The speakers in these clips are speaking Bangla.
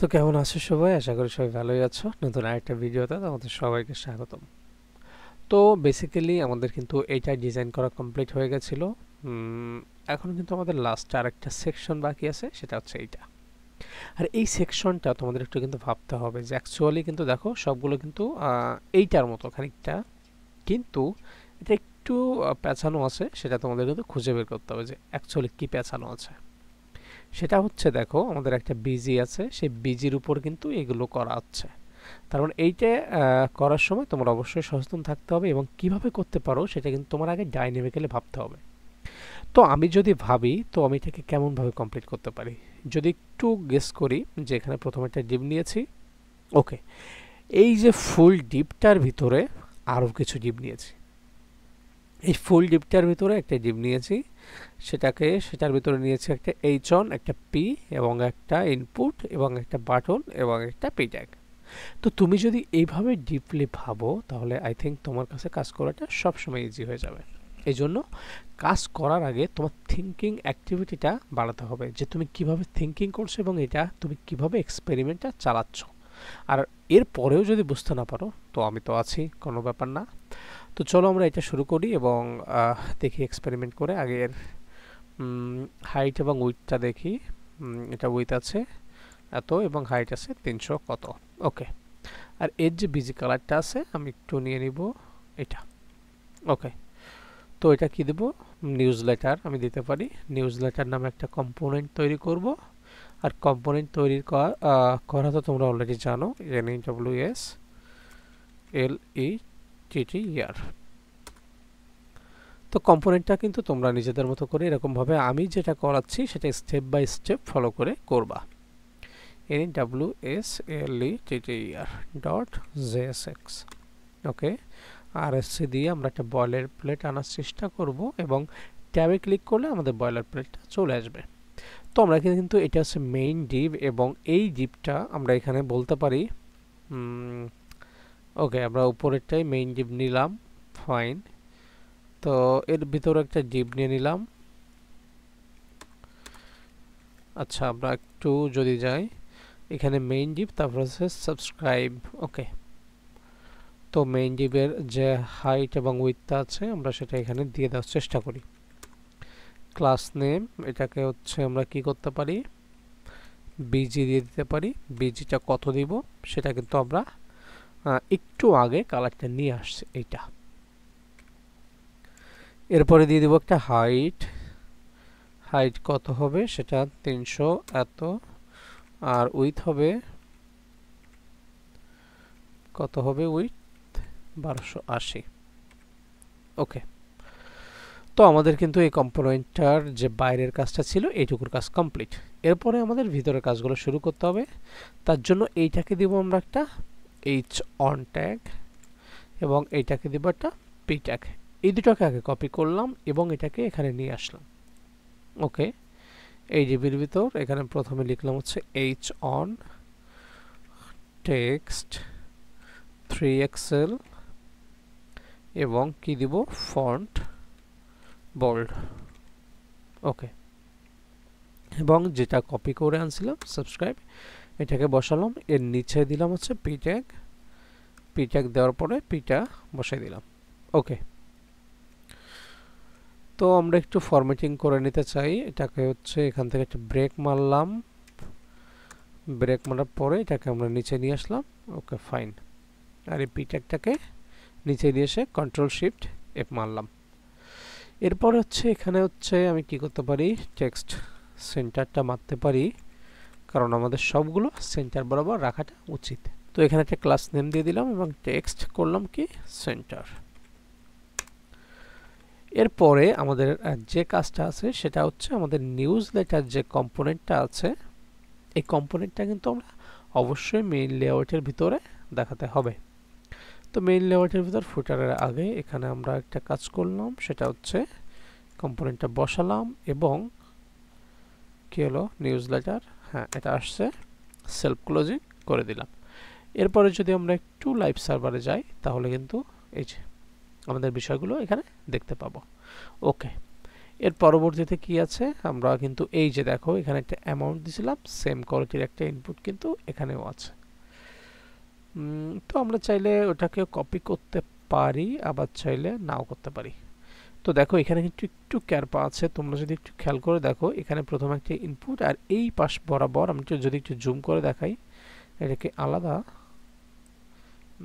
তো কেমন আছো সবাই? আশা করি সবাই ভালোই আছো। নতুন আরেকটা ভিডিওতে তোমাদের সবাইকে স্বাগতম। তো বেসিক্যালি আমাদের কিন্তু এইটা ডিজাইন করা কমপ্লিট হয়ে গেছিল। এখন কিন্তু আমাদের লাস্ট আরেকটা সেকশন বাকি আছে, সেটা হচ্ছে এইটা। আর এই সেকশনটা তোমাদের একটু কিন্তু ভাবতে হবে যে অ্যাকচুয়ালি কিন্তু দেখো সবগুলো কিন্তু এইটার মতো খানিকটা, কিন্তু এটা একটু পেঁচানো আছে, সেটা তোমাদের কিন্তু খুঁজে বের করতে হবে যে অ্যাকচুয়ালি কী পেঁচানো আছে। সেটা হচ্ছে দেখো আমাদের একটা বিজি আছে, সেই বিজির উপর কিন্তু এগুলো করা হচ্ছে। তার মানে এইটা করার সময় তোমার অবশ্যই সচেতন থাকতে হবে এবং কিভাবে করতে পারো সেটা কিন্তু তোমার আগে ডাইনামিক্যালি ভাবতে হবে। তো আমি যদি ভাবি তো আমি এটাকে কেমনভাবে কমপ্লিট করতে পারি, যদি একটু গেস করি যে এখানে প্রথমে একটা ডিপ নিয়েছি। ওকে, এই যে ফুল ডিপটার ভিতরে আরও কিছু ডিপ নিয়েছি। এই ফুল ডিপটার ভিতরে একটা ডিপ নিয়েছি, সেটার ভিতরে নিয়েছি একটা এইচ অন, একটা পি এবং একটা ইনপুট এবং একটা বাটন এবং একটা পি ট্যাগ। তো তুমি যদি এইভাবে ডিপলি ভাবো তাহলে আই থিঙ্ক তোমার কাছে কাজ করাটা সবসময় ইজি হয়ে যাবে। এই জন্য কাজ করার আগে তোমার থিঙ্কিং অ্যাক্টিভিটিটা বাড়াতে হবে, যে তুমি কিভাবে থিঙ্কিং করছো এবং এটা তুমি কিভাবে এক্সপেরিমেন্টটা চালাচ্ছ। আর এর পরেও যদি বুঝতে না পারো তো আমি তো আছি, কোনো ব্যাপার না। তো চলো আমরা এটা শুরু করি এবং দেখি এক্সপেরিমেন্ট করে আগের হাইট এবং উইথটা দেখি। এটা উইথ আছে এত এবং হাইট আছে 300 কত। ওকে, আর এর যে বিজি কালারটা আছে আমি একটু নিয়ে নিব এটা। ওকে, তো এটা কি দেব? নিউজ লেটার আমি দিতে পারি। নিউজ লেটার নামে একটা কম্পোনেন্ট তৈরি করব। আর কম্পোনেন্ট তৈরি করা তো তোমরা অলরেডি জানো, NEWS LETTER। তো কম্পোনেন্টটা কিন্তু তোমরা নিজেদের মতো করে এরকমভাবে আমি যেটা করাচ্ছি সেটা স্টেপ বাই স্টেপ ফলো করে করবা। NEWSLETTER.JSX। ওকে, RSC দিয়ে আমরা একটা বয়লার প্লেট আনার চেষ্টা করব এবং ট্যাবে ক্লিক করলে আমাদের বয়লার প্লেটটা চলে আসবে। তো আমরা কিন্তু এটা হচ্ছে মেইন ডিপ এবং এই ডিপটা আমরা এখানে বলতে পারি। ওকে, আমরা উপরেরটাই মেইন ডিপ নিলাম, ফাইন। তো এর ভিতরে একটা ডিপ নিয়ে নিলাম। আচ্ছা, আমরা একটু যদি যাই এখানে মেইন ডিপ, তারপর হচ্ছে সাবস্ক্রাইব। ওকে, তো মেইন ডিপের যে হাইট এবং উইথটা আছে আমরা সেটা এখানে দিয়ে দেওয়ার চেষ্টা করি। ক্লাস নেম এটাকে হচ্ছে আমরা কি করতে পারি, বিজি দিয়ে দিতে পারি। বিজিটা কত দিব সেটা কিন্তু আমরা একটু আগে কালারটা নিয়ে আসছি এইটা। এরপরে দিয়ে দিব একটা হাইট। হাইট কত হবে সেটা 300 এত, আর উইথ হবে কত হবে, উইথ 1280। ওকে, তো আমাদের কিন্তু এই কম্পোনেন্টটার যে বাইরের কাজটা ছিল এইটুকুর কাজ কমপ্লিট। এরপরে আমাদের ভিতরের কাজগুলো শুরু করতে হবে। তার জন্য এইটাকে দিব আমরা একটা এইচ অন ট্যাগ এবং এইটাকে দিব একটা পি ট্যাগ। এই দুটোকে আগে কপি করলাম এবং এটাকে এখানে নিয়ে আসলাম। ওকে, এই ডিবির ভিতর এখানে প্রথমে লিখলাম হচ্ছে এইচ অন টেক্সট 3XL এবং কি দিব, ফন্ট বোল্ড। ওকে, এবং যেটা কপি করে আনছিলাম সাবস্ক্রাইব, এটাকে বসালাম। এর নিচে দিলাম হচ্ছে পি ট্যাগ। পি ট্যাগ দেওয়ার পরে পিটা বসাই দিলাম। ওকে, তো আমরা একটু ফরম্যাটিং করে নিতে চাই। এটাকে হচ্ছে এখান থেকে একটা ব্রেক মারলাম। ব্রেক মারার পরে এটাকে আমরা নিচে নিয়ে আসলাম। ওকে, ফাইন। আর এই পি ট্যাগটাকে নিচে দিয়ে এসে কন্ট্রোল শিফট এফ মারলাম। এরপর হচ্ছে এখানে হচ্ছে আমি কি করতে পারি, টেক্সট সেন্টারটা মারতে পারি, কারণ আমাদের সবগুলো সেন্টার বরাবর রাখাটা উচিত। তো এখানে একটা ক্লাস নেম দিয়ে দিলাম এবং টেক্সট করলাম কি সেন্টার। এরপরে আমাদের যে কাজটা আছে সেটা হচ্ছে আমাদের নিউজ লেটার যে কম্পোনেন্টটা আছে, এই কম্পোনেন্টটা কিন্তু আমরা অবশ্যই মেইন লেআউটের ভিতরে দেখাতে হবে। তো মেইন লেআউটের ভিতর ফুটারের আগে এখানে আমরা একটা কাজ করলাম, সেটা হচ্ছে কম্পোনেন্টটা বসালাম এবং কি হলো, নিউজ লেটার, হ্যাঁ এটা আসছে, সেলফ ক্লোজিং করে দিলাম। এরপরে যদি আমরা একটু লাইভ সার্ভারে যাই তাহলে কিন্তু এই যে আমাদের বিষয়গুলো এখানে দেখতে পাবো। ওকে, এর পরবর্তীতে কি আছে, আমরা কিন্তু এই যে দেখো এখানে একটা অ্যামাউন্ট দিছিলাম, সেম কোয়ালিটির একটা ইনপুট কিন্তু এখানেও আছে। তো আমরা চাইলে ওটাকে কপি করতে পারি, আবার চাইলে নাও করতে পারি। তো দেখো এখানে কিন্তু একটু ক্যারপা আছে, তোমরা যদি একটু খেয়াল করে দেখো এখানে প্রথম একটা ইনপুট আর এই পাশ বরাবর আমি যদি একটু জুম করে দেখাই, এটাকে আলাদা,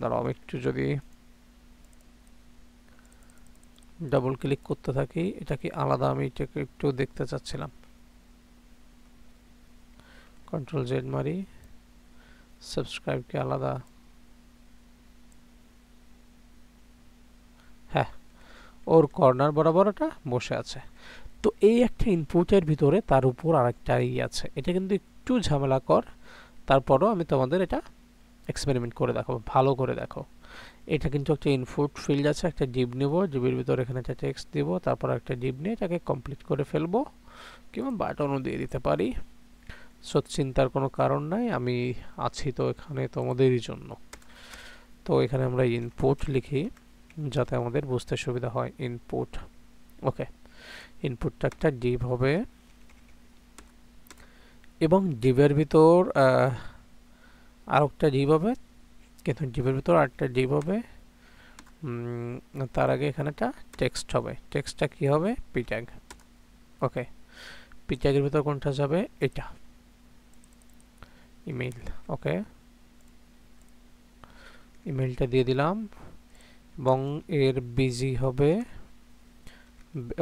দাঁড়াও আমি একটু যদি ডাবল ক্লিক করতে থাকি, এটাকে আলাদা আমি এটাকে একটু দেখতে চাচ্ছিলাম। কন্ট্রোল জেড মারি, সাবস্ক্রাইবকে আলাদা, হ্যাঁ ওর কর্নার বরাবর এটা বসে আছে। তো এই একটা ইনপুটের ভিতরে তার উপর আরেকটা আছে, এটা কিন্তু একটু ঝামেলাকর, তারপরও আমি তোমাদের এটা এক্সপেরিমেন্ট করে দেখাবো, ভালো করে দেখো। এটা কিন্তু একটা ইনপুট ফিল্ড আছে, একটা ডিভ নেব, ডিভের ভিতরে এখানে একটা টেক্সট দিব, তারপর একটা ডিভ নিয়ে এটাকে কমপ্লিট করে ফেলবো, কিংবা বাটনও দিয়ে দিতে পারি। সো চিন্তার কোনো কারণ নাই, আমি আছি তো এখানে তোমাদেরই জন্য। তো এখানে আমরা ইনপুট লিখি যাতে আমাদের বুঝতে সুবিধা হয়। ইনপুট, ওকে, ইনপুটটা একটা ডিভ হবে এবং ডিভের ভিতর আরেকটা ডিভ হবে, কিন্তু ডিভের ভিতর আরেকটা ডিভ হবে। তার আগে এখানে একটা টেক্সট হবে, টেক্সটটা কি হবে, পি ট্যাগ। ওকে, পি ট্যাগের ভিতর কোনটা যাবে, এটা ইমেইল। ওকে, ইমেইলটা দিয়ে দিলাম এবং এর বিজি হবে,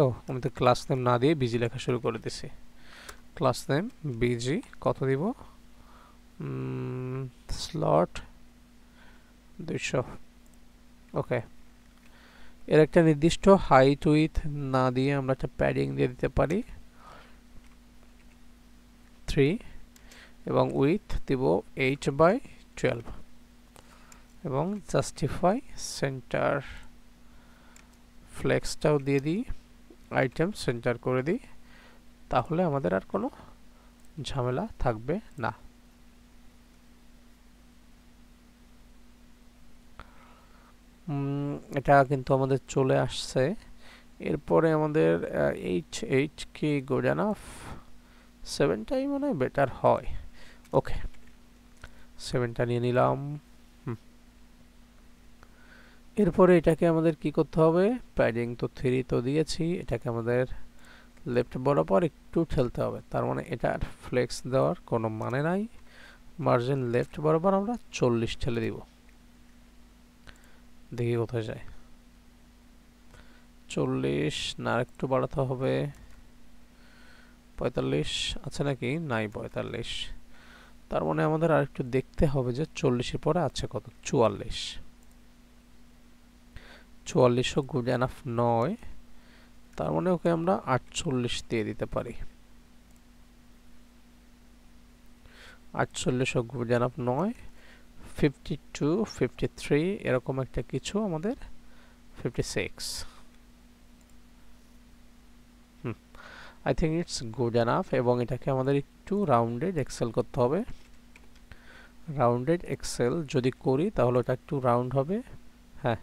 ও আমি তো ক্লাস নেম না দিয়ে বিজি লেখা শুরু করে দিছি। ক্লাস নেম বিজি, কত দিব, স্লট 200। ওকে, এর একটা নির্দিষ্ট হাইট উইথ না দিয়ে আমরা একটা প্যাডিং দিয়ে দিতে পারি 3 এবং উইথ দিব 8/12 এবং জাস্টিফাই সেন্টার, ফ্লেক্সটাও দিয়ে দিই, আইটেম সেন্টার করে দিই, তাহলে আমাদের আর কোনো ঝামেলা থাকবে না। এটা কিন্তু আমাদের চলে আসছে। এরপরে আমাদের 8 কি গুড এনাফ, 7টাই মনে হয় বেটার হয়। ওকে, 7টা নিয়ে নিলাম। এরপরে এটাকে আমাদের কি করতে হবে, প্যাডিং তো 3 তো দিয়েছি, এটাকে আমাদের লেফট বরাবর একটু ঠেলতে হবে, তার মানে এটার ফ্লেক্স দেওয়ার কোনো মানে নাই। মার্জিন লেফট বরাবর আমরা 40 ঠেলে দিব, দেখি কোথায় যায়। 40 না, একটু বাড়াতে হবে, 45 আছে নাকি, নাই 45। তার মানে আমাদের আর একটু দেখতে হবে যে 40-এর পরে আছে কত, 44। 44ও গুড এনাফ নয়, তার মানে ওকে আমরা 48 দিয়ে দিতে পারি। 48ও গুড এনাফ নয়, 52, 53 এরকম একটা কিছু, আমাদের 56। I think it's good enough, এবং এটাকে আমাদের একটু রাউন্ডেড এক্সেল করতে হবে। রাউন্ডেড এক্সেল যদি করি তাহলে ওটা একটু রাউন্ড হবে, হ্যাঁ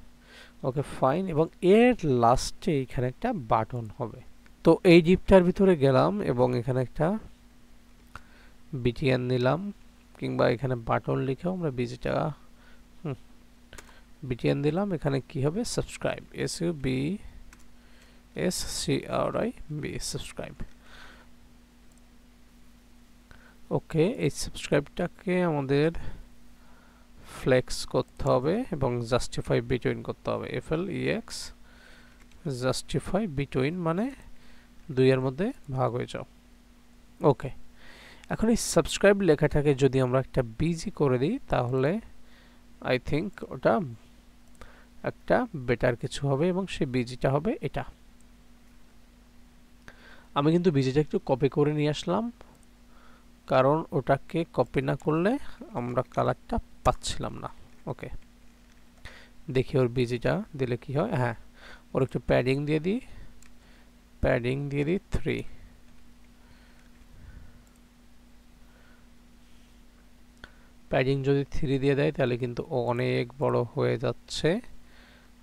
ওকে ফাইন। এবং এর লাস্টে এখানে একটা বাটন হবে। তো এই ডিপটার ভিতরে গেলাম এবং এখানে একটা বিটিএন নিলাম, কিংবা এখানে বাটন লিখেও আমরা বিজিটা বিটিএন দিলাম। এখানে কি হবে, সাবস্ক্রাইব, SUBSCRIB, সাবস্ক্রাইব। ওকে, এই সাবস্ক্রাইবটাকে আমাদের ফ্লেক্স করতে হবে এবং জাস্টিফাই বিটুইন করতে হবে, FLEX জাস্টিফাই বিটুইন, মানে 2 এর মধ্যে ভাগ হয়ে যাও। ওকে, এখন এই সাবস্ক্রাইব লেখাটাকে যদি আমরা একটা বিজি করে দিই তাহলে আই থিঙ্ক ওটা একটা বেটার কিছু হবে, এবং সেই বিজিটা হবে এটা। আমি কিন্তু বিজিটা একটু কপি করে নিয়ে আসলাম, কারণ ওটাকে কপি না করলে আমরা কালারটা পাচ্ছিলাম না। ওকে, দেখি ওর বিজিটা দিলে কি হয়। হ্যাঁ, ওর একটু প্যাডিং দিয়ে দিই, প্যাডিং দিয়ে দিই 3। প্যাডিং যদি 3 দিয়ে দেয় তাহলে কিন্তু ও অনেক বড় হয়ে যাচ্ছে,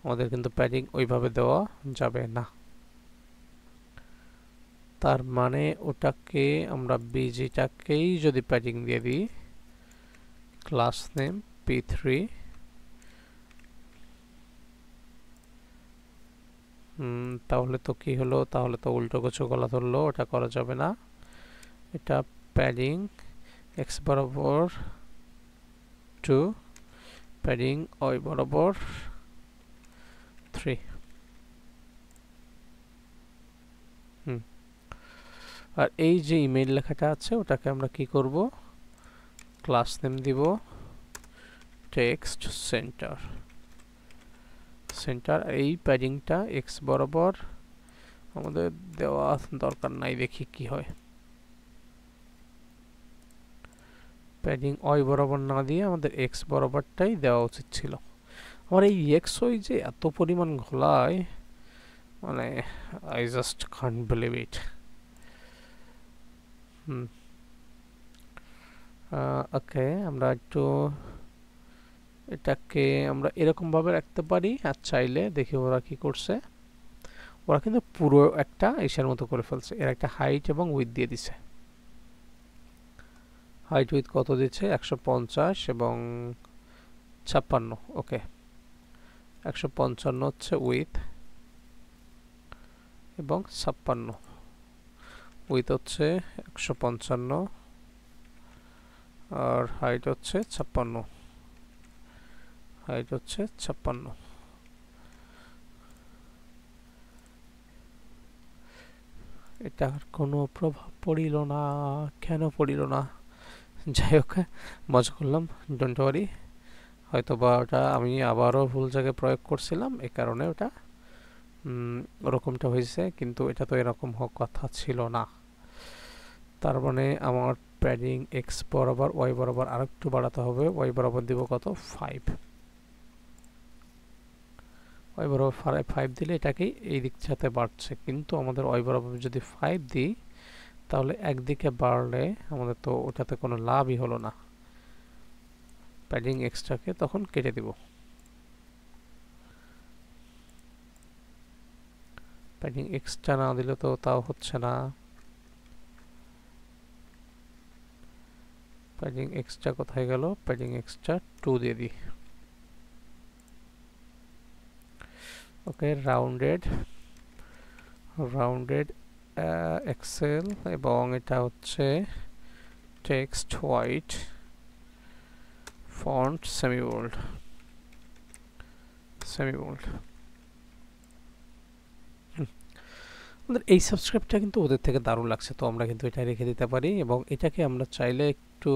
আমাদের কিন্তু প্যাডিং ওইভাবে দেওয়া যাবে না। তার মানে ওটাকে আমরা বিজিটাকেই যদি প্যাডিং দিয়ে দিই ক্লাস নেম p3 তাহলে তো কি হলো, তাহলে তো উল্টো কিছু গলা ধরলো, ওটা করা যাবে না। এটা প্যাডিং x বরাবর 2, প্যাডিং y বরাবর 3। আর এই যে ইমেইল লেখাটা আছে ওটাকে আমরা কি করব, ক্লাস নেম দিব টেক্সট সেন্টার। এই প্যাডিংটা x বরাবর আমাদের দেওয়া দরকার নাই, দেখি কি হয়। প্যাডিং y বরাবর না দিয়ে আমাদের x বরাবরটাই দেওয়া উচিত ছিল। আমার এই xy যে এত পরিমাণ ঘোলায়, মানে I just can't believe it. Okay, আমরা একটু এটাকে আমরা এরকম ভাবে রাখতে পারি। আর চাইলে দেখি ওরা কি করছে, ওরা কিন্তু পুরো একটা এশিয়ার মতো করে ফেলছে। এর একটা হাইট এবং উইথ দিয়ে দিছে। হাইট উইথ কত দিচ্ছে, 150 এবং 56। ওকে, 155 হচ্ছে উইথ এবং 56। উইথ হচ্ছে 155 আর হাইট হচ্ছে 56। হাইট হচ্ছে 56। এটার কোনো প্রভাব পড়িল না, কেন পড়িল না? যাই হোক, মজা করলাম, ডোন্ট ওয়ারি। হয়তো বা ওটা আমি আবারও ভুল জায়গায় প্রয়োগ করছিলাম, এই কারণে ওটা ওরকমটা হয়েছে, কিন্তু এটা তো এরকম হওয়ার কথা ছিল না। তার মানে আমার প্যাডিং এক্স বরাবর ওয়াই বরাবর আরেকটু বাড়াতে হবে। ওয়াই বরাবর দিব কত, 5। ওয়াই বরাবর 5 দিলে এটাকেই এই দিক সাথে বাড়ছে, কিন্তু আমাদের ওয়াই বরাবর যদি 5 দিই তাহলে একদিকে বাড়লে আমাদের তো ওটাতে কোনো লাভই হলো না। প্যাডিং এক্সটাকে তখন কেটে দিব। প্যাডিং এক্সটা না দিলে তো তাও হচ্ছে না। প্যাডিং এক্সটা কোথায় গেল, প্যাডিং এক্সটা 2 দিয়ে দিই। ওকে, রাউন্ডেড এক্সেল এবং এটা হচ্ছে টেক্সট হোয়াইট ফন্ট সেমিবোল্ড। আমাদের এই সাবস্ক্রাইবটা কিন্তু ওদের থেকে দারুণ লাগছে, তো আমরা কিন্তু এটা রেখে দিতে পারি এবং এটাকে আমরা চাইলে একটু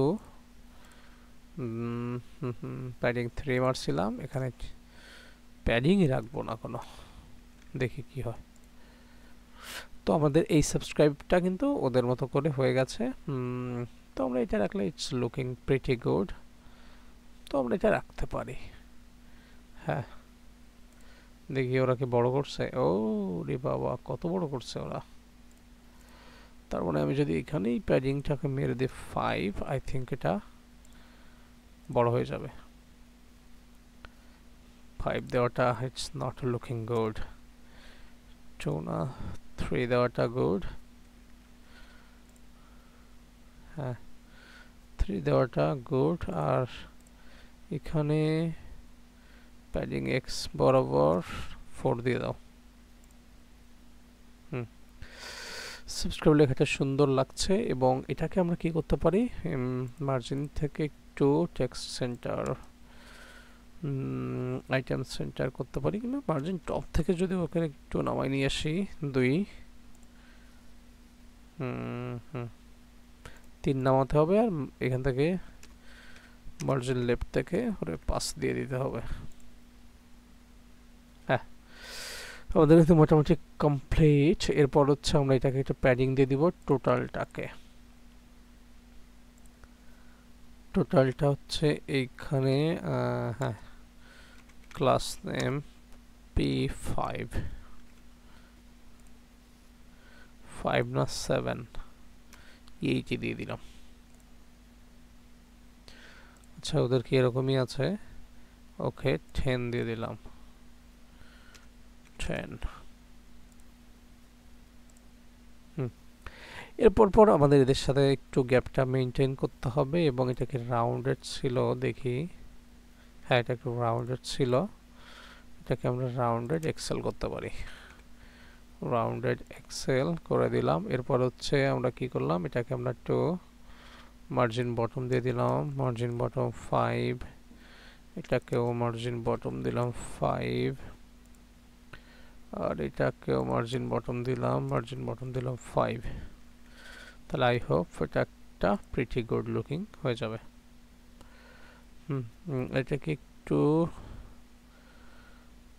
প্যাডিং 3 মারছিলাম, এখানে প্যাডিংই রাখবো না কোনো, দেখি কি হয়। তো আমাদের এই সাবস্ক্রাইবটা কিন্তু ওদের মতো করে হয়ে গেছে। তো আমরা এটা রাখলে ইটস লুকিং প্রিটি গুড, তো আমরা এটা রাখতে পারি। হ্যাঁ, দেখি ওরা কি বড় করছে। ও রে বাবা, কত বড় করছে ওরা। তার মানে আমি যদি এখানেই প্যাডিংটাকে মেরে দিই 5, আই থিঙ্ক এটা বড় হয়ে যাবে। 5 দেওয়াটা ইটস নট লুকিং গুড। 2 না, 3 দেওয়াটা গুড। হ্যাঁ, 3 দেওয়াটা গুড। আর এখানে প্যাডিং এক্স বরাবর 4 দিয়ে দাও। সাবস্ক্রাইব লেখাটা সুন্দর লাগছে এবং এটাকে আমরা কি করতে পারি, মার্জিন থেকে একটু টেক্সট সেন্টার আইটেম সেন্টার করতে পারি, কিন্তু মার্জিন টপ থেকে যদি ওখানে একটু নামাই নিয়ে আসি 2, 3 নামাতে হবে আর এখান থেকে মার্জিন লেফট থেকে ওরে 5 দিয়ে দিতে হবে। হ্যাঁ, আমাদের কিন্তু মোটামুটি কমপ্লিট। এরপর হচ্ছে আমরা এটাকে একটু প্যাডিং দিয়ে দিব টোটালটাকে। টোটালটা হচ্ছে এইখানে, হ্যাঁ, ক্লাস নেম p5, 5 না 7, 8 দিয়ে দিলাম। আচ্ছা, ওদের কি এরকমই আছে। ওকে, 10 দিয়ে দিলাম, 10। এরপর পর আমাদের এদের সাথে একটু গ্যাপটা মেনটেন করতে হবে এবং এটাকে রাউন্ডেড ছিল দেখি, হ্যাঁ এটা একটু রাউন্ডেড ছিল, এটাকে আমরা রাউন্ডেড এক্সেল করতে পারি, রাউন্ডেড এক্সেল করে দিলাম। এরপর হচ্ছে আমরা কি করলাম, এটাকে আমরা একটু মার্জিন বটম দিয়ে দিলাম, মার্জিন বটম 5, এটাকেও মার্জিন বটম দিলাম 5, আর এটাকেও মার্জিন বটম দিলাম, মার্জিন বটম দিলাম 5। তাহলে আই হোপ এটা একটা প্রিটি গুড লুকিং হয়ে যাবে। এটাকে একটু,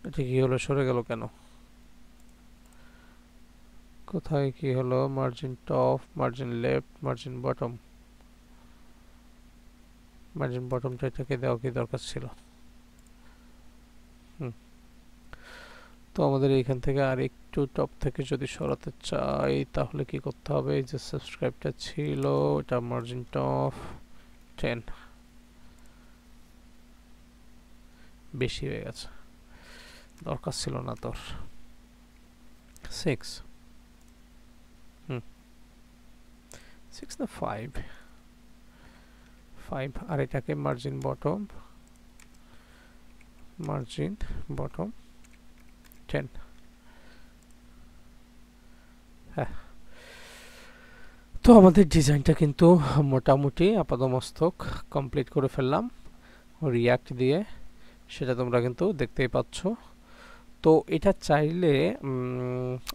এটা কি হলো, সরে গেল কেন, কোথায় কি হলো, margin top, margin left, margin bottom, margin বটমটা এটাকে দেওয়া কি দরকার ছিল। তো আমাদের এইখান থেকে আর একটু টপ থেকে যদি সরাতে চাই তাহলে কি করতে হবে, এই যে সাবস্ক্রাইবটা ছিল এটা মার্জিন টপ 10, বেশি হয়ে গেছে, দরকার ছিল না তোর 6, 6 না 5, আর এটাকে মার্জিন বটম, মার্জিন বটম 10। হ্যাঁ, তো আমাদের ডিজাইনটা কিন্তু মোটামুটি আপাতমস্তক কমপ্লিট করে ফেললাম রিয়াক্ট দিয়ে, সেটা তোমরা কিন্তু দেখতেই পাচ্ছ। তো এটা চাইলে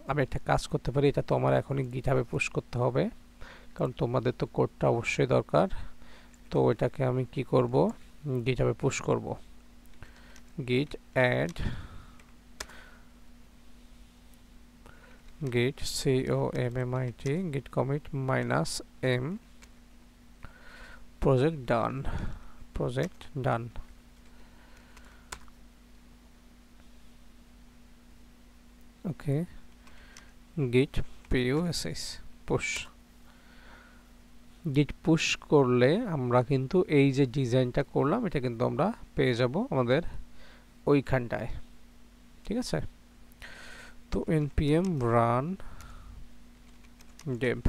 আমি একটা কাজ করতে পারি, এটা তো আমার এখনই গিটহাবে পুশ করতে হবে কারণ তোমাদের তো কোডটা অবশ্যই দরকার। তো এটাকে আমি কি করব, গিটহাবে পুশ করব, git add git commit git commit -m project done, project done। ওকে, git push push, git push করলে আমরা কিন্তু এই যে ডিজাইনটা করলাম এটা কিন্তু আমরা পেয়ে যাব আমাদের ওইখানটায়, ঠিক আছে। তো npm run dev,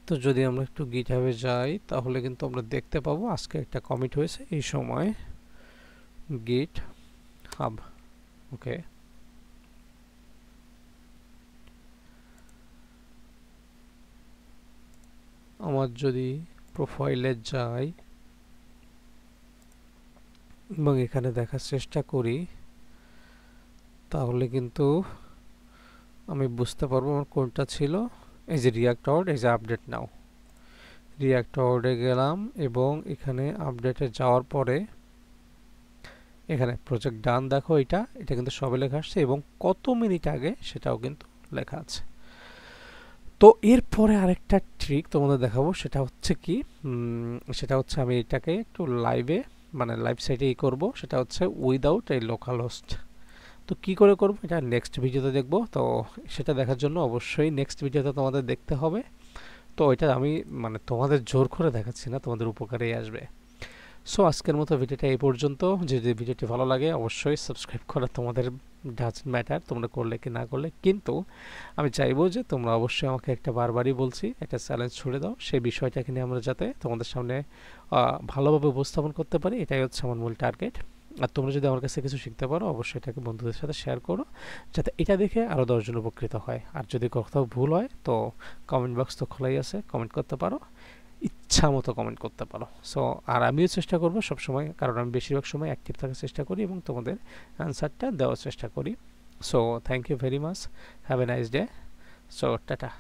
তো যদি আমরা একটু গিটহাবে যাই তাহলে কিন্তু আমরা দেখতে পাবো আজকে একটা কমিট হয়েছে এই সময় git hub। ওকে, আমার যদি প্রোফাইলে যাই এবং এখানে দেখার চেষ্টা করি তাহলে কিন্তু আমি বুঝতে পারবো আমার কোনটা ছিল, এই যে রিয়াক্ট আউট, এই যে আপডেট নাও, রিয়াক্ট আউটে গেলাম এবং এখানে আপডেটে যাওয়ার পরে এখানে প্রজেক্ট ডান, দেখো এটা কিন্তু সবে লেখা আসছে এবং কত মিনিট আগে সেটাও কিন্তু লেখা আছে। তো এরপরে আরেকটা ট্রিক তোমাদের দেখাবো, সেটা হচ্ছে কি, সেটা হচ্ছে আমি এটাকে একটু লাইভে মানে লাইভ সাইটে করব, সেটা হচ্ছে উইদাউট এই লোকাল হোস্ট। তো কি করে করব এটা নেক্সট ভিডিওতে দেখব, তো সেটা দেখার জন্য অবশ্যই নেক্সট ভিডিওতে তোমাদের দেখতে হবে। তো এটা আমি মানে তোমাদের জোর করে দেখাচ্ছি না, তোমাদের উপকারেই আসবে। সো আজকের মতো ভিডিওটা এই পর্যন্ত। যদি ভিডিওটি ভালো লাগে অবশ্যই সাবস্ক্রাইব করা তোমাদের ডাজন্ট ম্যাটার, তোমরা করলে কি না করলে, কিন্তু আমি চাইবো যে তোমরা অবশ্যই আমাকে একটা বারবারই বলছি একটা চ্যালেঞ্জ ছুড়ে দাও, সেই বিষয়টাকে নিয়ে আমরা যাতে তোমাদের সামনে ভালোভাবে উপস্থাপন করতে পারি, এটাই হচ্ছে আমার মূল টার্গেট। আর তোমরা যদি আমার কাছে কিছু শিখতে পারো অবশ্যই এটাকে বন্ধুদের সাথে শেয়ার করো যাতে এটা দেখে আরও 10 জন উপকৃত হয়। আর যদি কোথাও ভুল হয় তো কমেন্ট বক্স তো খোলাই আছে, কমেন্ট করতে পারো, ইচ্ছা মতো কমেন্ট করতে পারো। সো আর আমিও চেষ্টা করব সবসময়, কারণ আমি বেশিরভাগ সময় অ্যাক্টিভ থাকার চেষ্টা করি এবং তোমাদের অ্যান্সারটা দেওয়ার চেষ্টা করি। So thank you very much, have a nice day. So tata.